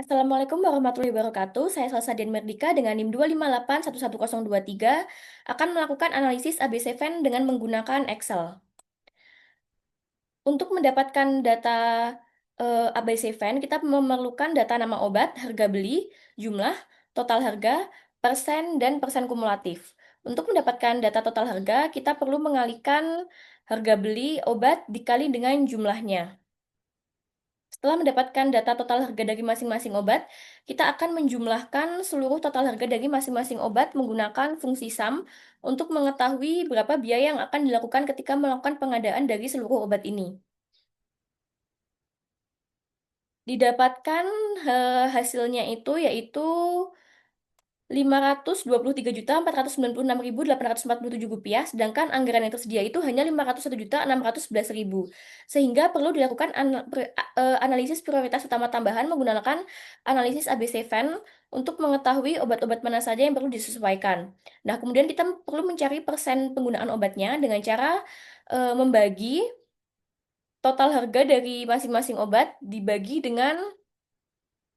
Assalamualaikum warahmatullahi wabarakatuh. Saya Salsa Dian Merdika dengan NIM 258111023 akan melakukan analisis ABC Fan dengan menggunakan Excel. Untuk mendapatkan data ABC Fan, kita memerlukan data nama obat, harga beli, jumlah, total harga, persen, dan persen kumulatif. Untuk mendapatkan data total harga, kita perlu mengalihkan harga beli obat dikali dengan jumlahnya. Setelah mendapatkan data total harga dari masing-masing obat, kita akan menjumlahkan seluruh total harga dari masing-masing obat menggunakan fungsi sum untuk mengetahui berapa biaya yang akan dilakukan ketika melakukan pengadaan dari seluruh obat ini. Didapatkan hasilnya itu yaitu 523.496.847 rupiah, sedangkan anggaran yang tersedia itu hanya 501.611.000. Sehingga perlu dilakukan analisis prioritas utama tambahan menggunakan analisis ABC Fan untuk mengetahui obat-obat mana saja yang perlu disesuaikan. Nah, kemudian kita perlu mencari persen penggunaan obatnya dengan cara membagi total harga dari masing-masing obat dibagi dengan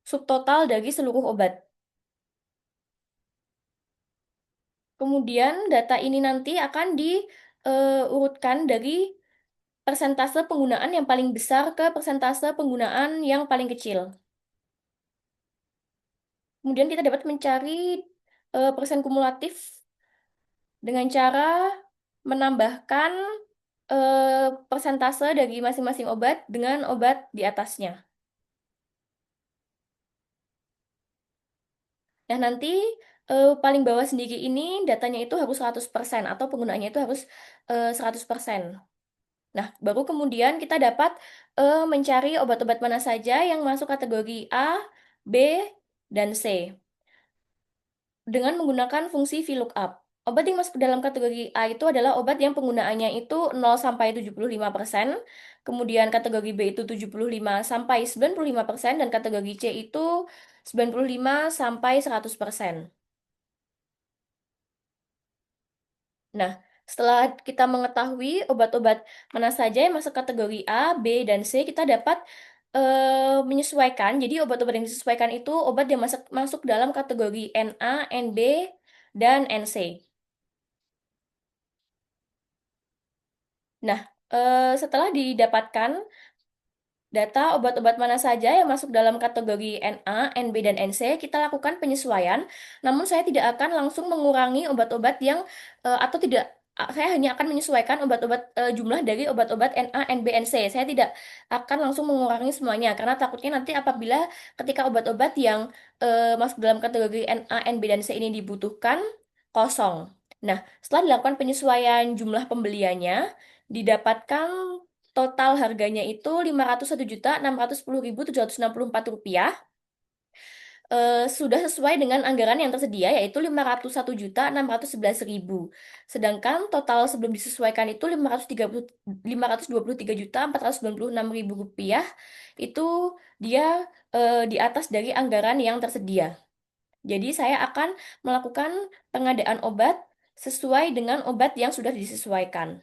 subtotal dari seluruh obat. Kemudian data ini nanti akan diurutkan dari persentase penggunaan yang paling besar ke persentase penggunaan yang paling kecil. Kemudian kita dapat mencari persen kumulatif dengan cara menambahkan persentase dari masing-masing obat dengan obat di atasnya. Nah, nanti paling bawah sendiri ini datanya itu harus 100% atau penggunaannya itu harus 100%. Nah, baru kemudian kita dapat mencari obat-obat mana saja yang masuk kategori A, B, dan C dengan menggunakan fungsi VLOOKUP. Obat yang masuk ke dalam kategori A itu adalah obat yang penggunaannya itu 0 sampai 75%, kemudian kategori B itu 75 sampai 95%, dan kategori C itu 95 sampai 100%. Nah, setelah kita mengetahui obat-obat mana saja yang masuk kategori A, B, dan C, kita dapat menyesuaikan. Jadi obat-obat yang disesuaikan itu obat yang masuk masuk dalam kategori NA, NB, dan NC. Nah, setelah didapatkan data obat-obat mana saja yang masuk dalam kategori NA, NB, dan NC, kita lakukan penyesuaian. Namun saya tidak akan langsung mengurangi obat-obat yang atau tidak saya hanya akan menyesuaikan obat-obat jumlah dari obat-obat NA, NB, NC. Saya tidak akan langsung mengurangi semuanya karena takutnya nanti apabila ketika obat-obat yang masuk dalam kategori NA, NB, dan C ini dibutuhkan kosong. Nah, setelah dilakukan penyesuaian jumlah pembeliannya, didapatkan total harganya itu 501.610.764 rupiah. Sudah sesuai dengan anggaran yang tersedia yaitu 501.611.000. Sedangkan total sebelum disesuaikan itu 523.496.000 rupiah. Itu dia di atas dari anggaran yang tersedia. Jadi saya akan melakukan pengadaan obat sesuai dengan obat yang sudah disesuaikan.